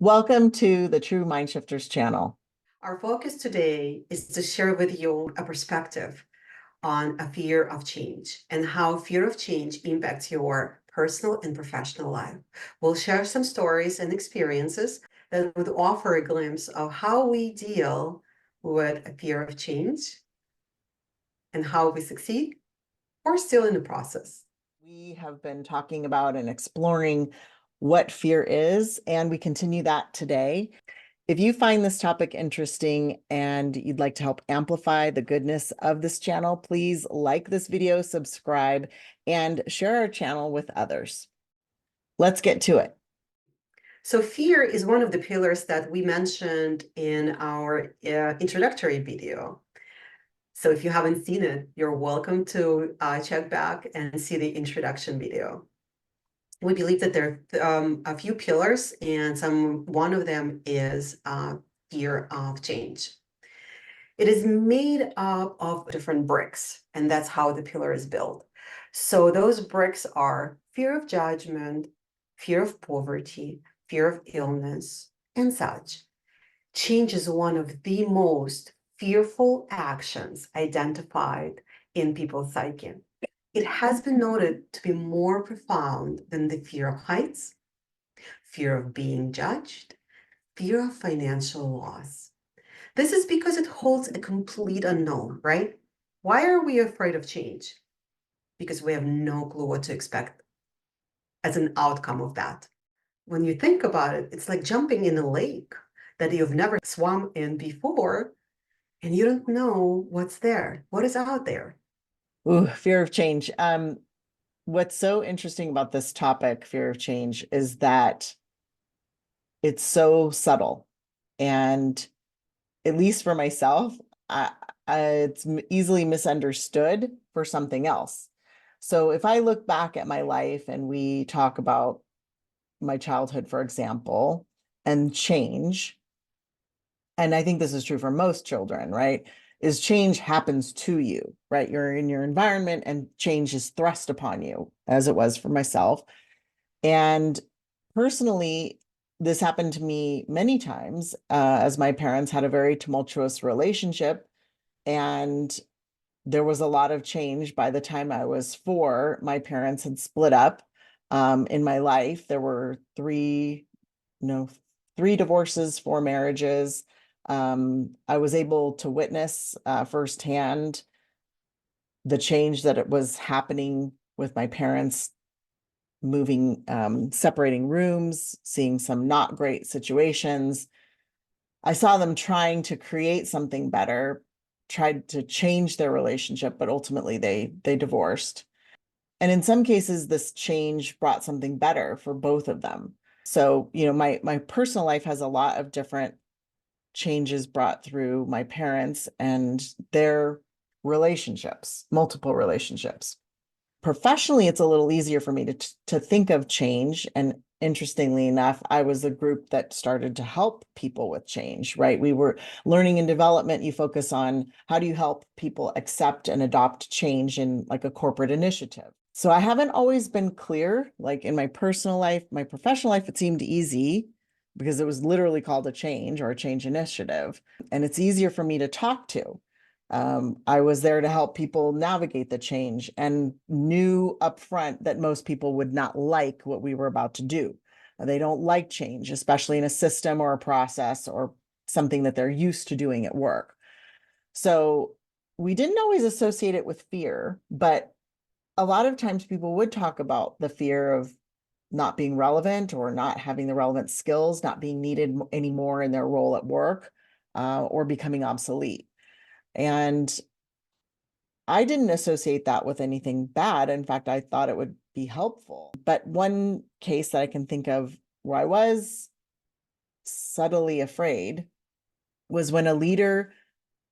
Welcome to the True Mindshifters channel. Our focus today is to share with you a perspective on a fear of change and how fear of change impacts your personal and professional life. We'll share some stories and experiences that would offer a glimpse of how we deal with a fear of change and how we succeed or still in the process. We have been talking about and exploring what fear is, and we continue that today. If you find this topic interesting and you'd like to help amplify the goodness of this channel, please like this video, subscribe, and share our channel with others. Let's get to it. So fear is one of the pillars that we mentioned in our introductory video. So if you haven't seen it, you're welcome to check back and see the introduction video. We believe that there are a few pillars, and one of them is fear of change. It is made up of different bricks, and that's how the pillar is built. So those bricks are fear of judgment, fear of poverty, fear of illness, and such. Change is one of the most fearful actions identified in people's psyche. It has been noted to be more profound than the fear of heights, fear of being judged, fear of financial loss. This is because it holds a complete unknown, right? Why are we afraid of change? Because we have no clue what to expect as an outcome of that. When you think about it, it's like jumping in a lake that you've never swum in before, and you don't know what's there, what is out there. Ooh, fear of change. What's so interesting about this topic, fear of change, is that it's so subtle. And at least for myself, it's easily misunderstood for something else. So if I look back at my life and we talk about my childhood, for example, and change, and I think this is true for most children, right? Is change happens to you, right? You're in your environment and change is thrust upon you, as it was for myself. And personally, this happened to me many times as my parents had a very tumultuous relationship, and there was a lot of change. By the time I was 4, my parents had split up. In my life, there were three divorces, 4 marriages. I was able to witness firsthand the change that it was happening with my parents moving, separating rooms, seeing some not great situations. I saw them trying to create something better, tried to change their relationship, but ultimately they divorced. And in some cases, this change brought something better for both of them. So, my personal life has a lot of different changes brought through my parents and their relationships, multiple relationships. Professionally, it's a little easier for me to think of change. And interestingly enough, I was a group that started to help people with change, right? We were learning and development. You focus on how do you help people accept and adopt change in like a corporate initiative. So I haven't always been clear, like in my personal life, my professional life, it seemed easy because it was literally called a change or a change initiative. And it's easier for me to talk to. I was there to help people navigate the change and knew upfront that most people would not like what we were about to do. They don't like change, especially in a system or a process or something that they're used to doing at work. So we didn't always associate it with fear, but a lot of times people would talk about the fear of not being relevant or not having the relevant skills, not being needed anymore in their role at work, or becoming obsolete. And I didn't associate that with anything bad. In fact, I thought it would be helpful. But one case that I can think of where I was subtly afraid was when a leader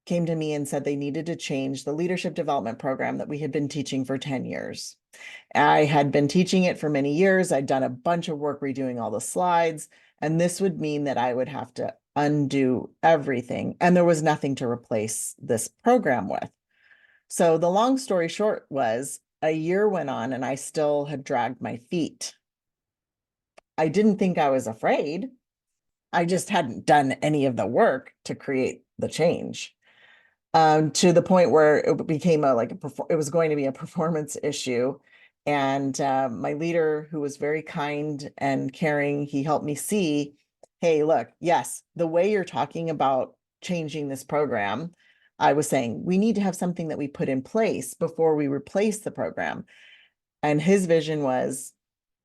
came to me and said they needed to change the leadership development program that we had been teaching for 10 years. I had been teaching it for many years. I'd done a bunch of work redoing all the slides, and this would mean that I would have to undo everything. And there was nothing to replace this program with. So the long story short was a year went on and I still had dragged my feet. I didn't think I was afraid. I just hadn't done any of the work to create the change. To the point where it became it was going to be a performance issue. And my leader, who was very kind and caring, he helped me see, hey, look, yes, the way you're talking about changing this program, I was saying we need to have something that we put in place before we replace the program. And his vision was,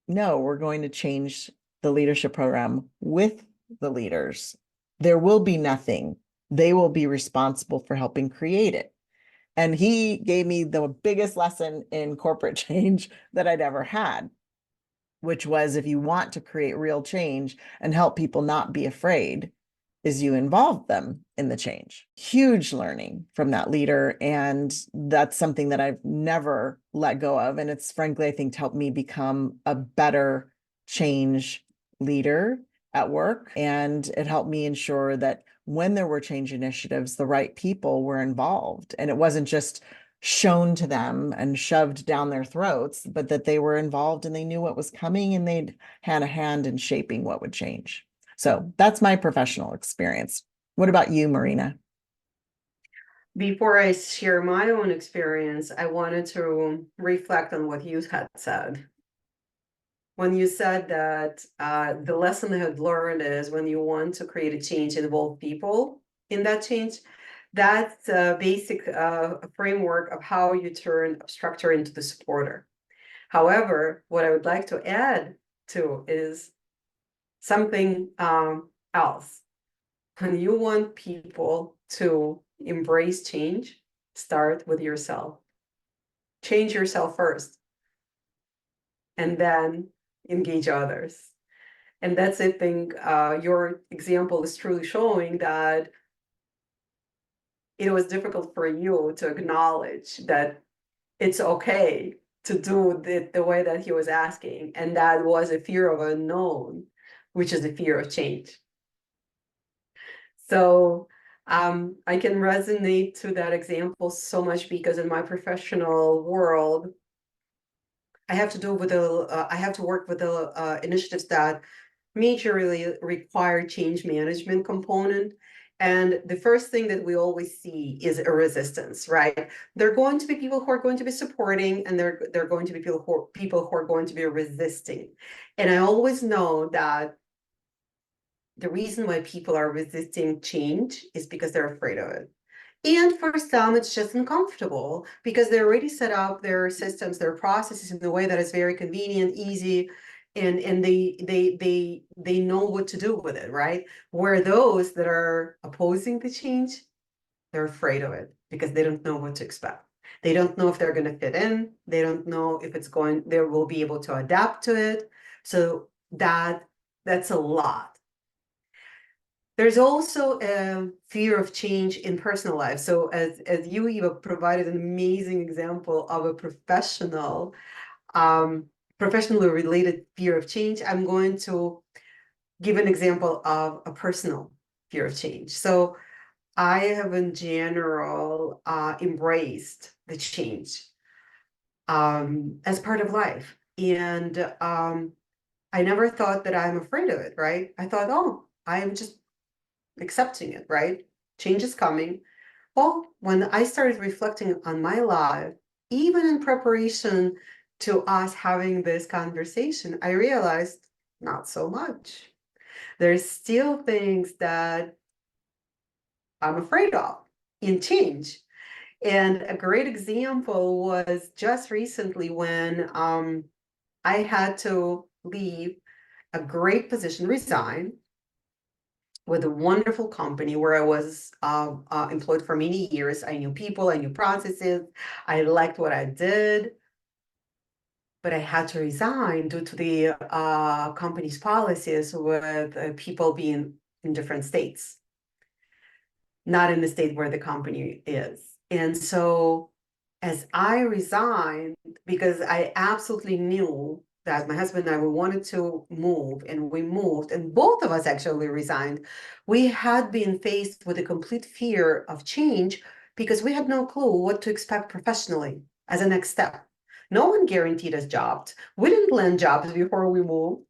no, we're going to change the leadership program with the leaders. There will be nothing. They will be responsible for helping create it. And he gave me the biggest lesson in corporate change that I'd ever had, which was if you want to create real change and help people not be afraid, is you involve them in the change. Huge learning from that leader. And that's something that I've never let go of. And it's frankly, I think, helped me become a better change leader at work. And it helped me ensure that when there were change initiatives, the right people were involved. And it wasn't just shown to them and shoved down their throats, but that they were involved and they knew what was coming and they'd had a hand in shaping what would change. So that's my professional experience. What about you, Marina? Before I share my own experience, I wanted to reflect on what you had said. When you said that the lesson I had learned is when you want to create a change, involve people in that change. That's a basic framework of how you turn structure into the supporter. However, what I would like to add to is something else. When you want people to embrace change, start with yourself. Change yourself first, and then engage others. And that's, I think, your example is truly showing that it was difficult for you to acknowledge that it's okay to do the way that he was asking. And that was a fear of unknown, which is a fear of change. So I can resonate to that example so much because in my professional world, I have to work with the initiatives that majorly require change management component. And the first thing that we always see is a resistance, right? There are going to be people who are going to be supporting, and there are going to be people who are going to be resisting. And I always know that the reason why people are resisting change is because they're afraid of it. And for some, it's just uncomfortable because they already set up their systems, their processes in a way that is very convenient, easy, and they know what to do with it, right? Where those that are opposing the change, they're afraid of it because they don't know what to expect. They don't know if they're going to fit in. They don't know if they will be able to adapt to it. So that's a lot. There's also a fear of change in personal life. So as you, Eva, provided an amazing example of a professionally related fear of change, I'm going to give an example of a personal fear of change. So I have in general embraced the change as part of life. And I never thought that I'm afraid of it, right? I thought, oh, I am just accepting it, right? Change is coming. Well, when I started reflecting on my life, even in preparation to us having this conversation, I realized not so much. There's still things that I'm afraid of in change. And a great example was just recently when I had to leave a great position, resign with a wonderful company where I was employed for many years. I knew people, I knew processes, I liked what I did, but I had to resign due to the company's policies with people being in different states, not in the state where the company is. And so as I resigned, because I absolutely knew that my husband and I, we wanted to move, and we moved, and both of us actually resigned. We had been faced with a complete fear of change because we had no clue what to expect professionally as a next step. No one guaranteed us jobs. We didn't land jobs before we moved.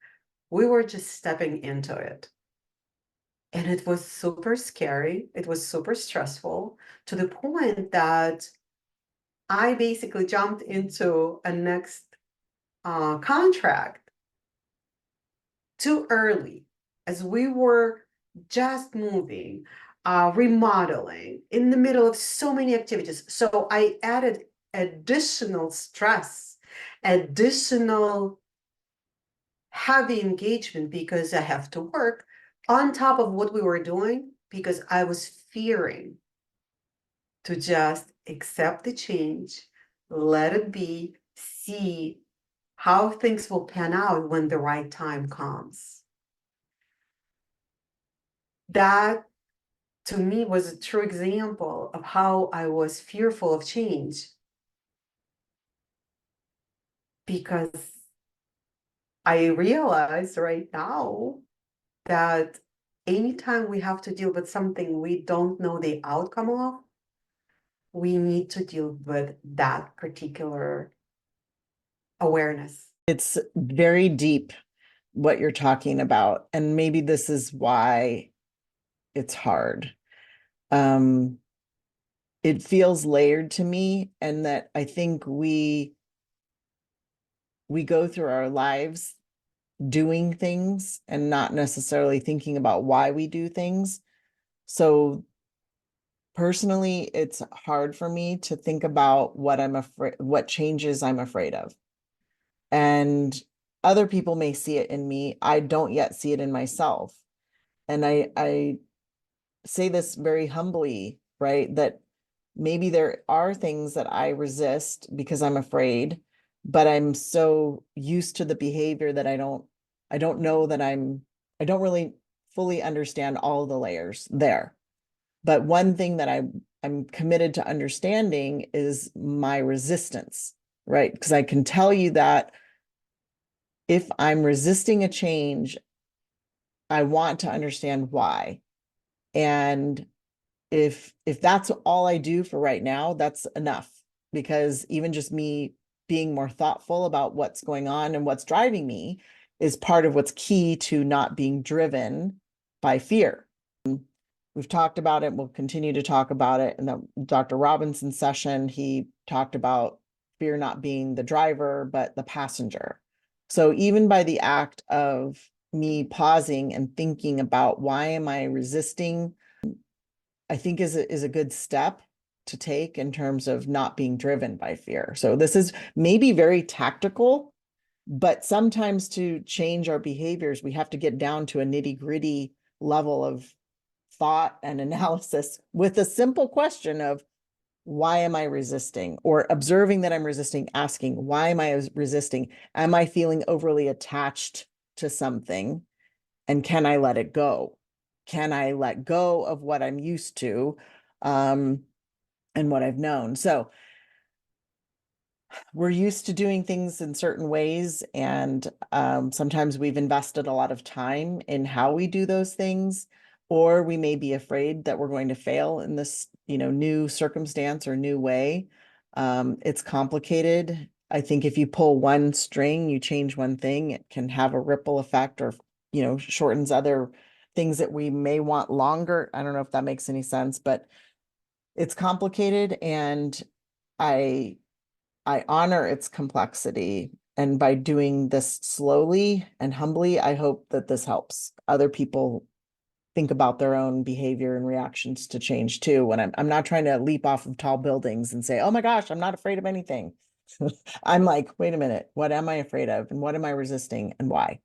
We were just stepping into it. And it was super scary. It was super stressful to the point that I basically jumped into a next contract too early, as we were just moving, remodeling in the middle of so many activities. So I added additional stress, additional heavy engagement because I have to work on top of what we were doing because I was fearing to just accept the change, let it be, see how things will pan out when the right time comes. That to me was a true example of how I was fearful of change because I realize right now that anytime we have to deal with something we don't know the outcome of, we need to deal with that particular awareness. It's very deep what you're talking about, and maybe this is why it's hard. Um, it feels layered to me, and that I think we go through our lives doing things and not necessarily thinking about why we do things. So personally, it's hard for me to think about what changes I'm afraid of. And other people may see it in me. I don't yet see it in myself. And I say this very humbly, right? That maybe there are things that I resist because I'm afraid, but I'm so used to the behavior that I don't know that I don't really fully understand all the layers there. But one thing that I'm committed to understanding is my resistance, right? Because I can tell you that if I'm resisting a change, I want to understand why. And if that's all I do for right now, that's enough. Because even just me being more thoughtful about what's going on and what's driving me is part of what's key to not being driven by fear. We've talked about it. We'll continue to talk about it. In the Dr. Robinson session, he talked about fear not being the driver, but the passenger. So even by the act of me pausing and thinking about why am I resisting, I think is a good step to take in terms of not being driven by fear. So this is maybe very tactical, but sometimes to change our behaviors, we have to get down to a nitty-gritty level of thought and analysis with a simple question of why am I resisting? Or observing that I'm resisting, asking, why am I resisting? Am I feeling overly attached to something? And can I let it go? Can I let go of what I'm used to and what I've known? So we're used to doing things in certain ways, and sometimes we've invested a lot of time in how we do those things, or we may be afraid that we're going to fail in this, new circumstance or new way. It's complicated. I think if you pull one string, you change one thing, it can have a ripple effect, or shortens other things that we may want longer. I don't know if that makes any sense, but it's complicated, and I I honor its complexity. And by doing this slowly and humbly, I hope that this helps other people think about their own behavior and reactions to change too. When I'm not trying to leap off of tall buildings and say, oh my gosh, I'm not afraid of anything. I'm like, wait a minute, what am I afraid of? And what am I resisting and why?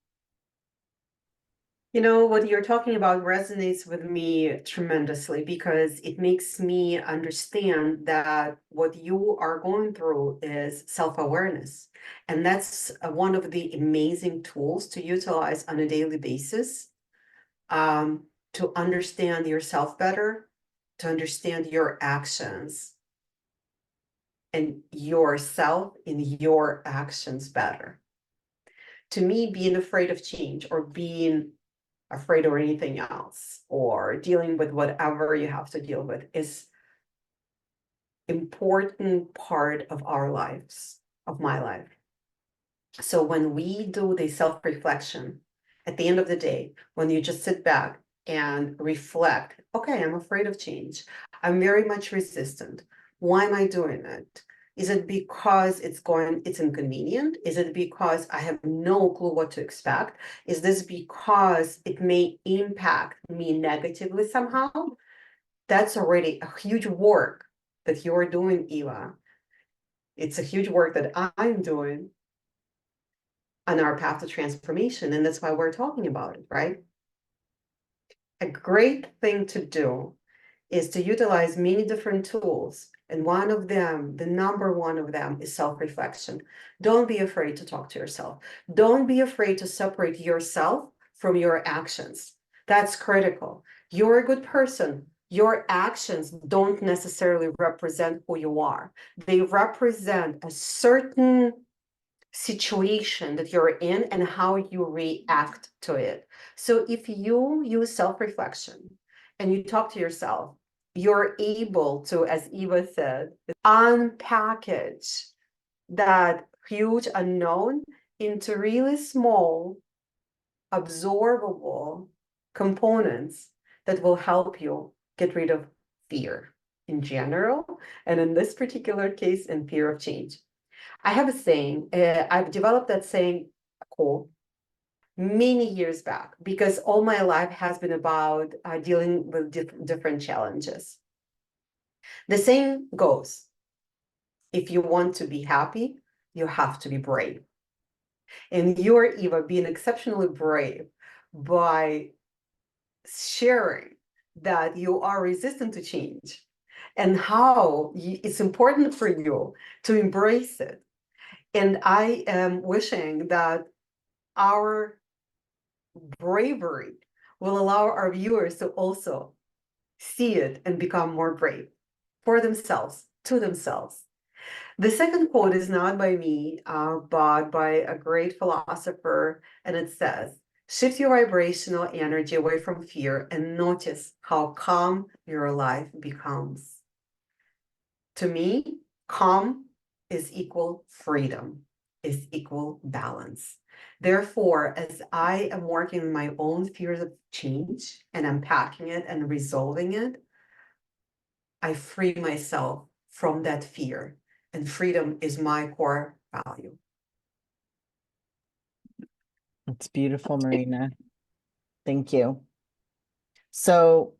You know, what you're talking about resonates with me tremendously because it makes me understand that what you are going through is self-awareness. And that's one of the amazing tools to utilize on a daily basis, to understand yourself better, to understand your actions and yourself in your actions better. To me, being afraid of change or being afraid or anything else, or dealing with whatever you have to deal with is important part of our lives, of my life. So when we do the self-reflection, at the end of the day, when you just sit back and reflect, okay, I'm afraid of change. I'm very much resistant. Why am I doing it? Is it because it's inconvenient? Is it because I have no clue what to expect? Is this because it may impact me negatively somehow? That's already a huge work that you're doing, Eva. It's a huge work that I'm doing on our path to transformation. And that's why we're talking about it, right? A great thing to do is to utilize many different tools. And one of them, the number one of them, is self-reflection. Don't be afraid to talk to yourself. Don't be afraid to separate yourself from your actions. That's critical. You're a good person. Your actions don't necessarily represent who you are. They represent a certain situation that you're in and how you react to it. So if you use self-reflection and you talk to yourself, you're able to, as Eva said, unpackage that huge unknown into really small, absorbable components that will help you get rid of fear in general, and in this particular case, in fear of change. I have a saying, I've developed that saying quote many years back because all my life has been about dealing with different challenges. The saying goes, if you want to be happy, you have to be brave. And you're, Eva, being exceptionally brave by sharing that you are resistant to change and how it's important for you to embrace it. And I am wishing that our bravery will allow our viewers to also see it and become more brave for themselves, to themselves. The second quote is not by me, but by a great philosopher, and it says, shift your vibrational energy away from fear and notice how calm your life becomes. To me, calm is equal freedom, is equal balance. Therefore, as I am working on my own fears of change and unpacking it and resolving it, I free myself from that fear. And freedom is my core value. It's beautiful, Marina. Thank you. So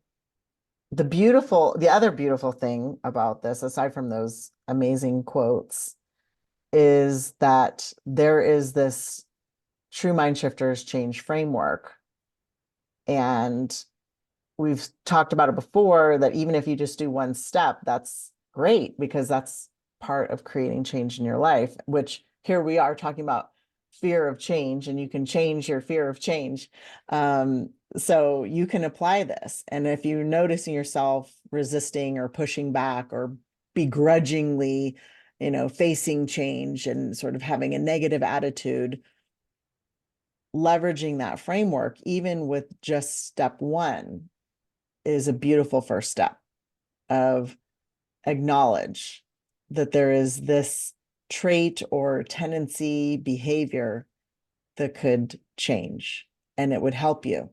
the other beautiful thing about this, aside from those amazing quotes, is that there is this True Mind Shifters change framework. And we've talked about it before that even if you just do one step, that's great because that's part of creating change in your life, which here we are talking about fear of change, and you can change your fear of change. So you can apply this. And if you're noticing yourself resisting or pushing back or begrudgingly, facing change and sort of having a negative attitude, leveraging that framework, even with just step one, is a beautiful first step of acknowledge that there is this trait or tendency, behavior that could change, and it would help you.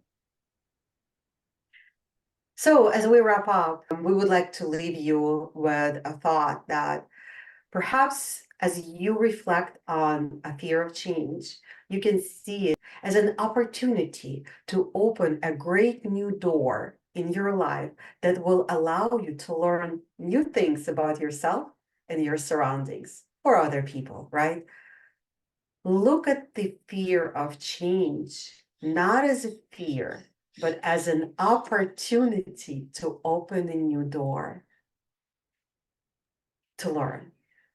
So as we wrap up, we would like to leave you with a thought that perhaps as you reflect on a fear of change, you can see it as an opportunity to open a great new door in your life that will allow you to learn new things about yourself and your surroundings or other people, right? Look at the fear of change, not as a fear, but as an opportunity to open a new door to learn.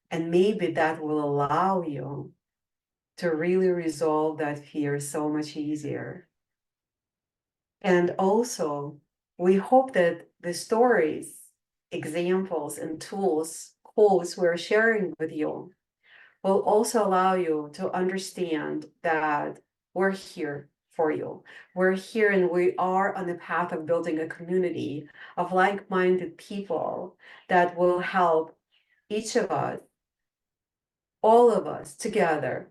And maybe that will allow you to really resolve that fear so much easier. And also, we hope that the stories, examples, and tools, quotes we're sharing with you will also allow you to understand that we're here for you. We're here and we are on the path of building a community of like-minded people that will help each of us, all of us together,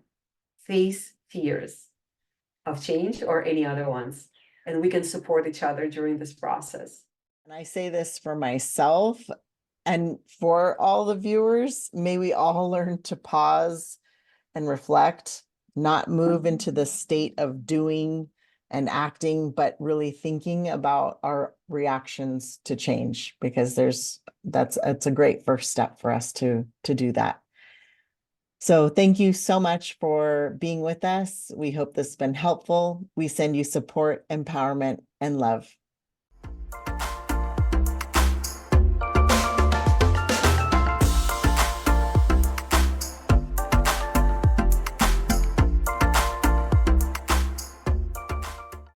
face fears of change or any other ones. and we can support each other during this process. And I say this for myself and for all the viewers, may we all learn to pause and reflect, not move into the state of doing and acting, but really thinking about our reactions to change, because it's a great first step for us to do that. So thank you so much for being with us. We hope this has been helpful. We send you support, empowerment, and love.